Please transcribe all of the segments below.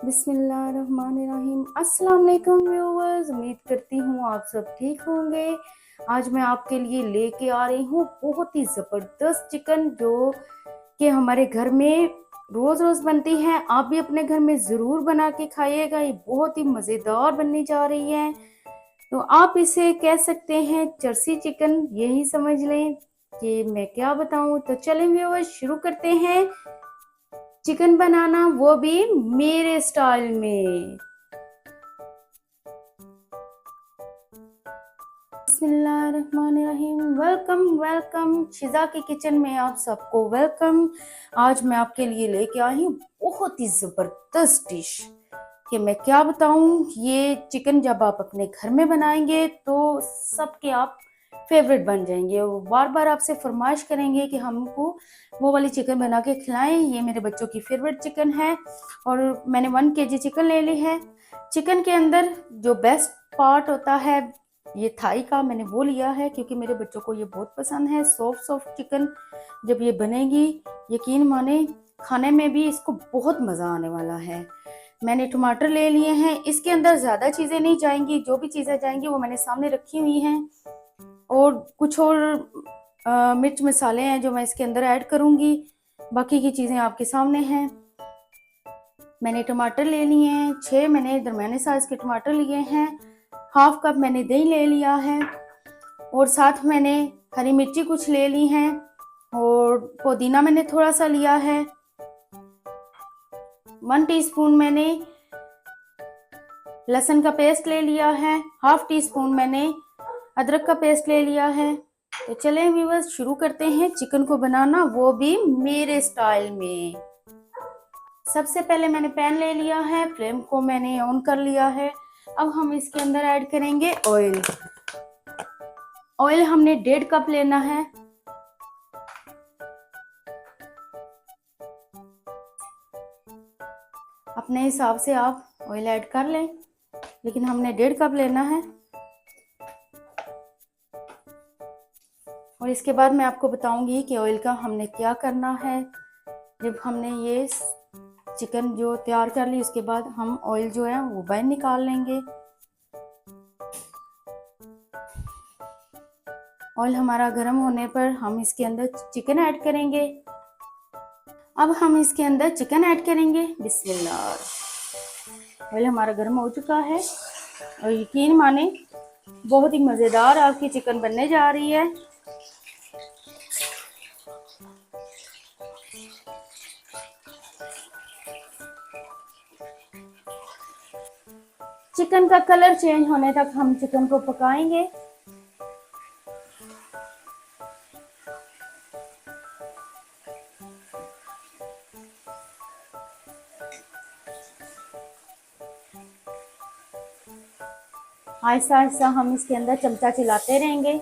बिस्मिल्लाहिर्रहमानिर्रहीम। अस्सलाम वालेकुम व्यूअर्स, उम्मीद करती हूँ आप सब ठीक होंगे। आज मैं आपके लिए लेके आ रही हूँ बहुत ही ज़बरदस्त चिकन जो कि हमारे घर में रोज़ रोज़ बनती है। आप भी अपने घर में ज़रूर बना के खाइएगा, ये बहुत ही मज़ेदार बनने जा रही है। तो आप इसे कह सकते हैं जर्सी चिकन, यही समझ लें कि मैं क्या बताऊँ। तो चलें व्यूअर्स, शुरू करते हैं चिकन बनाना, वो भी मेरे स्टाइल में। बिस्मिल्लाहिर्रहमानिर्रहीम। वेलकम वेलकम शिजा के किचन में आप सबको वेलकम। आज मैं आपके लिए लेके आई हूँ बहुत ही ज़बरदस्त डिश कि मैं क्या बताऊँ। ये चिकन जब आप अपने घर में बनाएंगे तो सबके आप फेवरेट बन जाएंगे और बार बार आपसे फरमाइश करेंगे कि हमको वो वाली चिकन बना के खिलाएं। ये मेरे बच्चों की फेवरेट चिकन है और मैंने 1 kg चिकन ले ली है। चिकन के अंदर जो बेस्ट पार्ट होता है ये थाई का, मैंने वो लिया है क्योंकि मेरे बच्चों को ये बहुत पसंद है। सॉफ्ट सॉफ्ट चिकन जब ये बनेगी, यकीन माने खाने में भी इसको बहुत मज़ा आने वाला है। मैंने टमाटर ले लिए हैं, इसके अंदर ज़्यादा चीज़ें नहीं जाएंगी, जो भी चीज़ें जाएंगी वो मैंने सामने रखी हुई हैं। और कुछ और मिर्च मसाले हैं जो मैं इसके अंदर ऐड करूँगी। बाकी की चीज़ें आपके सामने हैं। मैंने टमाटर ले लिए हैं, 6 मैंने दरमियाने साइज़ के टमाटर लिए हैं। हाफ कप मैंने दही ले लिया है और साथ मैंने हरी मिर्ची कुछ ले ली हैं और पुदीना मैंने थोड़ा सा लिया है। 1 टीस्पून मैंने लहसुन का पेस्ट ले लिया है। हाफ टी स्पून मैंने अदरक का पेस्ट ले लिया है। तो चलें व्यूअर्स, शुरू करते हैं चिकन को बनाना, वो भी मेरे स्टाइल में। सबसे पहले मैंने पैन ले लिया है, फ्लेम को मैंने ऑन कर लिया है। अब हम इसके अंदर ऐड करेंगे ऑयल। ऑयल हमने 1.5 कप लेना है। अपने हिसाब से आप ऑयल ऐड कर लें, लेकिन हमने 1.5 कप लेना है। और इसके बाद मैं आपको बताऊंगी कि ऑयल का हमने क्या करना है। जब हमने ये चिकन जो तैयार कर ली उसके बाद हम ऑयल जो है वो बाहर निकाल लेंगे। ऑयल हमारा गर्म होने पर हम इसके अंदर चिकन ऐड करेंगे। अब हम इसके अंदर चिकन ऐड करेंगे। बिस्मिल्लाह। ऑयल हमारा गर्म हो चुका है और यकीन माने बहुत ही मज़ेदार आपकी चिकन बनने जा रही है। चिकन का कलर चेंज होने तक हम चिकन को पकाएंगे। आहिस्ता आहिस्ता हम इसके अंदर चमचा चलाते रहेंगे।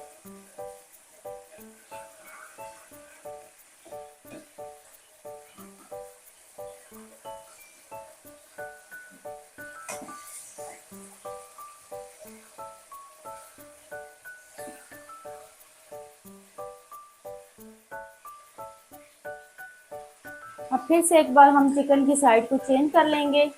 अब फिर से एक बार हम चिकन की साइड को चेंज कर लेंगे।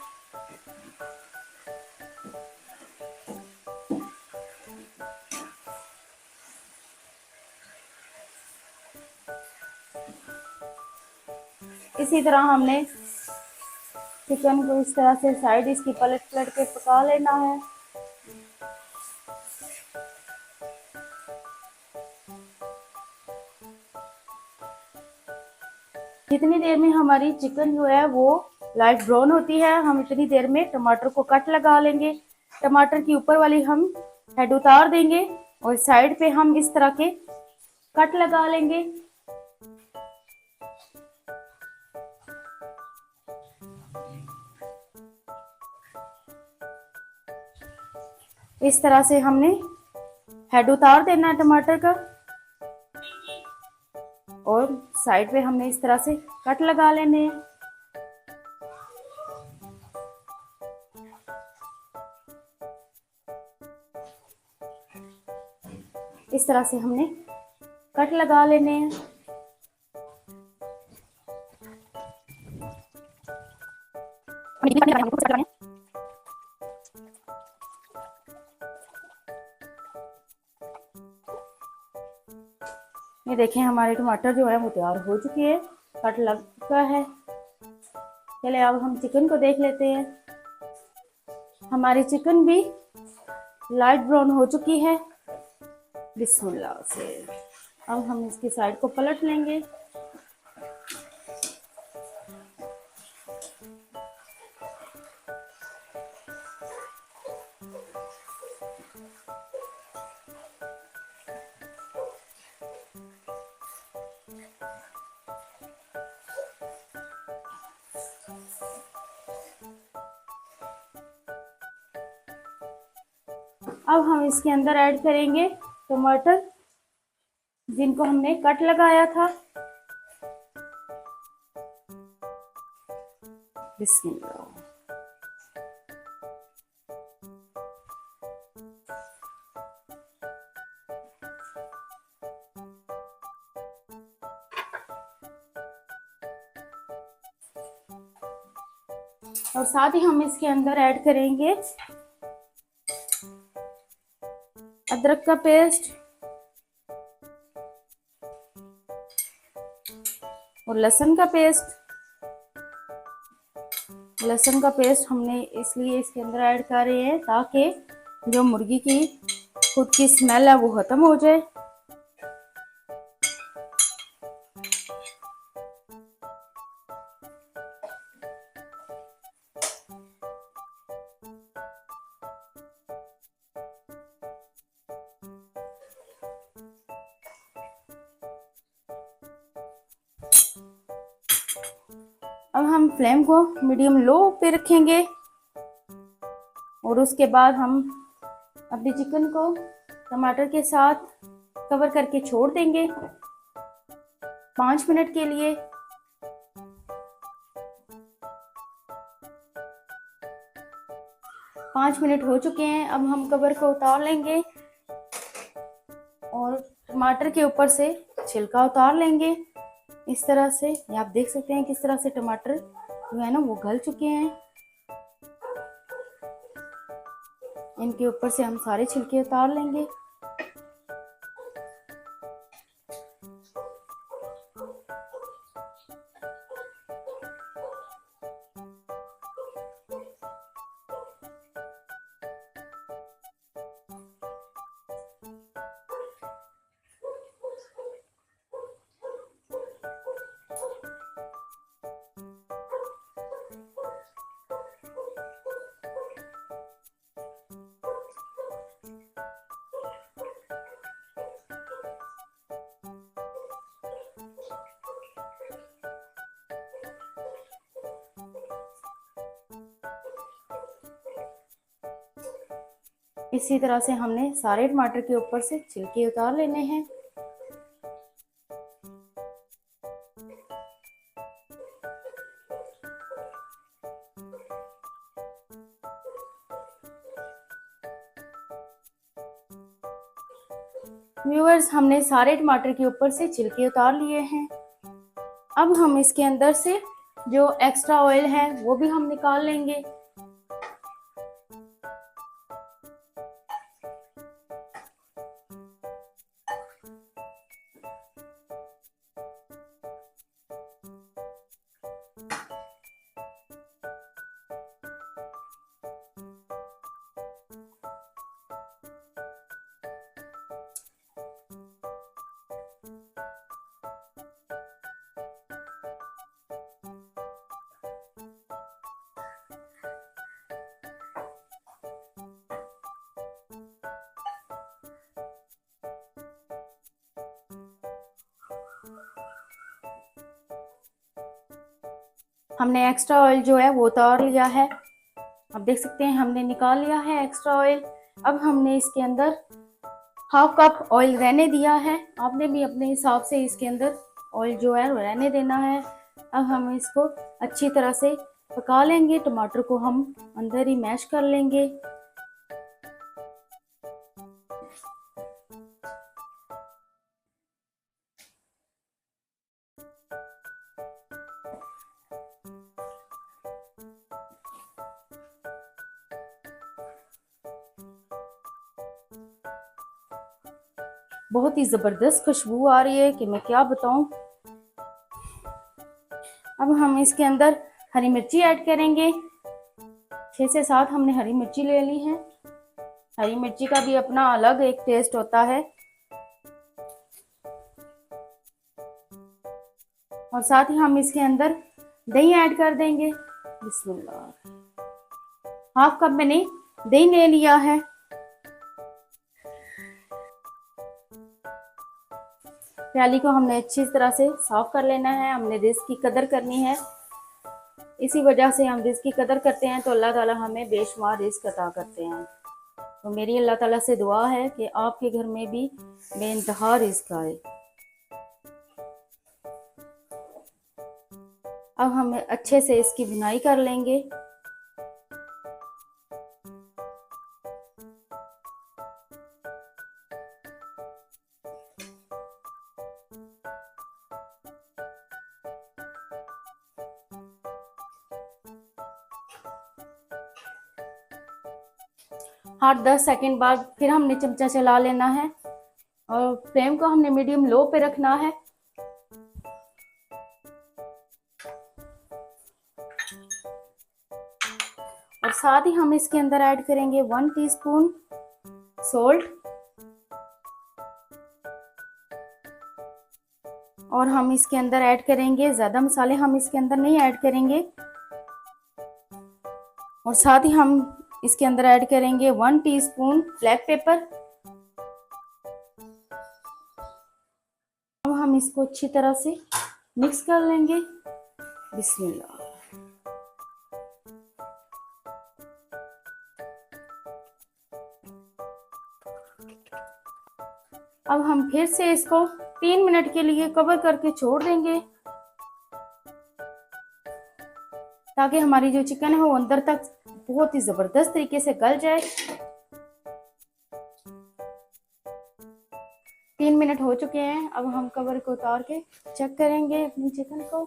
इसी तरह हमने चिकन को इस तरह से साइड इसकी पलट पलट के पका लेना है। जितनी देर में हमारी चिकन जो है वो लाइट ब्राउन होती है, हम इतनी देर में टमाटर को कट लगा लेंगे। टमाटर की ऊपर वाली हम हेड उतार देंगे और साइड पे हम इस तरह के कट लगा लेंगे। इस तरह से हमने हेड उतार देना है टमाटर का और साइड पे हमने इस तरह से कट लगा लेने हैं। इस तरह से हमने कट लगा लेने हैं। इडली पानी लगाएं, हम स्टार्ट लगाएं। ये देखें हमारे टमाटर जो है वो तैयार हो चुके हैं, कट लग चुका है। चले अब हम चिकन को देख लेते हैं। हमारी चिकन भी लाइट ब्राउन हो चुकी है। बिस्मिल्लाह से अब हम इसकी साइड को पलट लेंगे। अब हम इसके अंदर ऐड करेंगे टमाटर जिनको हमने कट लगाया था। बिस्मिल्लाह। और साथ ही हम इसके अंदर ऐड करेंगे अदरक का पेस्ट और लहसुन का पेस्ट। लहसुन का पेस्ट हमने इसलिए इसके अंदर ऐड कर रहे हैं ताकि जो मुर्गी की खुद की स्मेल है वो खत्म हो जाए। अब हम फ्लेम को मीडियम लो पे रखेंगे और उसके बाद हम अपनी चिकन को टमाटर के साथ कवर करके छोड़ देंगे 5 मिनट के लिए। पाँच मिनट हो चुके हैं। अब हम कवर को उतार लेंगे और टमाटर के ऊपर से छिलका उतार लेंगे। इस तरह से ये आप देख सकते हैं किस तरह से टमाटर जो है ना वो गल चुके हैं। इनके ऊपर से हम सारे छिलके उतार लेंगे। इसी तरह से हमने सारे टमाटर के ऊपर से छिलके उतार लेने हैं। व्यूअर्स हमने सारे टमाटर के ऊपर से छिलके उतार लिए हैं। अब हम इसके अंदर से जो एक्स्ट्रा ऑयल है वो भी हम निकाल लेंगे। हमने एक्स्ट्रा ऑयल जो है वो उतार लिया है। आप देख सकते हैं हमने निकाल लिया है एक्स्ट्रा ऑयल। अब हमने इसके अंदर हाफ कप ऑयल रहने दिया है। आपने भी अपने हिसाब से इसके अंदर ऑयल जो है रहने देना है। अब हम इसको अच्छी तरह से पका लेंगे। टमाटर को हम अंदर ही मैश कर लेंगे। बहुत ही ज़बरदस्त खुशबू आ रही है कि मैं क्या बताऊं। अब हम इसके अंदर हरी मिर्ची ऐड करेंगे। 6 से 7 हमने हरी मिर्ची ले ली है। हरी मिर्ची का भी अपना अलग एक टेस्ट होता है। और साथ ही हम इसके अंदर दही ऐड कर देंगे। बिस्मिल्लाह। हाफ कप मैंने दही ले लिया है। प्याली को हमने अच्छी तरह से साफ कर लेना है। हमने रिज़्क की कदर करनी है। इसी वजह से हम रिज़्क की कदर करते हैं तो अल्लाह ताला हमें बेशुमार रिज़्क अता करते हैं। तो मेरी अल्लाह ताला से दुआ है कि आपके घर में भी बेइंतहा रिज़्क आए। अब हम अच्छे से इसकी बुनाई कर लेंगे। हर 10 सेकंड बाद फिर हमने चमचा चला लेना है और फ्लेम को हमने मीडियम लो पे रखना है। और साथ ही हम इसके अंदर ऐड करेंगे 1 टीस्पून सॉल्ट। और हम इसके अंदर ऐड करेंगे, ज़्यादा मसाले हम इसके अंदर नहीं ऐड करेंगे। और साथ ही हम इसके अंदर ऐड करेंगे 1 टीस्पून ब्लैक पेपर। अब हम इसको अच्छी तरह से मिक्स कर लेंगे। बिस्मिल्लाह। अब हम फिर से इसको 3 मिनट के लिए कवर करके छोड़ देंगे ताकि हमारी जो चिकन है वो अंदर तक बहुत ही ज़बरदस्त तरीके से गल जाए। 3 मिनट हो चुके हैं। अब हम कवर को उतार के चेक करेंगे अपनी चिकन को।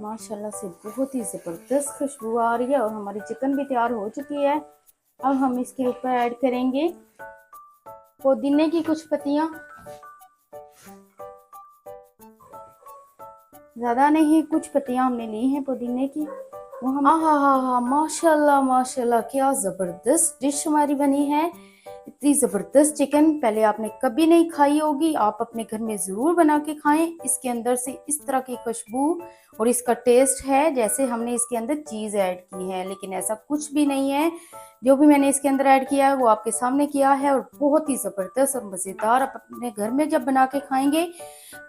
माशाल्लाह से बहुत ही ज़बरदस्त खुशबू आ रही है और हमारी चिकन भी तैयार हो चुकी है। अब हम इसके ऊपर ऐड करेंगे पुदीने की कुछ पत्तियां, ज़्यादा नहीं, कुछ पत्तियां हमने ली हैं पुदीने की। वो हम हा माशाल्लाह माशाल्लाह, क्या ज़बरदस्त डिश हमारी बनी है। इतनी ज़बरदस्त चिकन पहले आपने कभी नहीं खाई होगी। आप अपने घर में ज़रूर बना के खाएं। इसके अंदर से इस तरह की खुशबू और इसका टेस्ट है जैसे हमने इसके अंदर चीज़ ऐड की है, लेकिन ऐसा कुछ भी नहीं है। जो भी मैंने इसके अंदर ऐड किया है वो आपके सामने किया है और बहुत ही ज़बरदस्त और मज़ेदार। आप अपने घर में जब बना के खाएंगे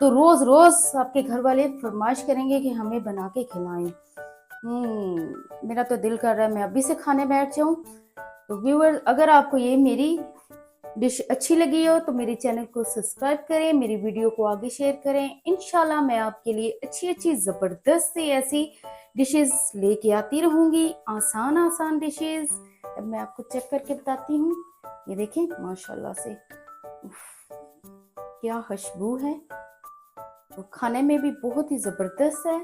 तो रोज़ रोज़ आपके घर वाले फरमाइश करेंगे कि हमें बना के खिलाएं। मेरा तो दिल कर रहा है मैं अभी से खाने बैठ जाऊं। तो व्यूअर, अगर आपको ये मेरी डिश अच्छी लगी हो तो मेरे चैनल को सब्सक्राइब करें, मेरी वीडियो को आगे शेयर करें। इंशाल्लाह मैं आपके लिए अच्छी अच्छी ज़बरदस्त सी ऐसी डिशेस लेके आती रहूँगी, आसान आसान डिशेस। अब मैं आपको चेक करके बताती हूँ। ये देखें माशाल्लाह से क्या खुशबू है और खाने में भी बहुत ही ज़बरदस्त है।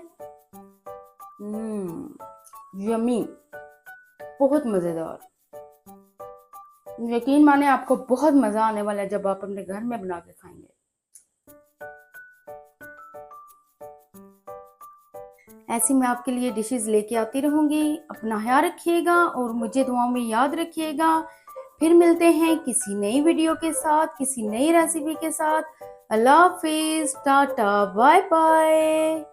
यमी, बहुत मज़ेदार। यकीन माने आपको बहुत मज़ा आने वाला है जब आप अपने घर में बना के खाएंगे। ऐसी मैं आपके लिए डिशेस लेके आती रहूँगी। अपना ख्याल रखिएगा और मुझे दुआओं में याद रखिएगा। फिर मिलते हैं किसी नई वीडियो के साथ, किसी नई रेसिपी के साथ। अल्लाह हाफिज़, टाटा, बाय बाय।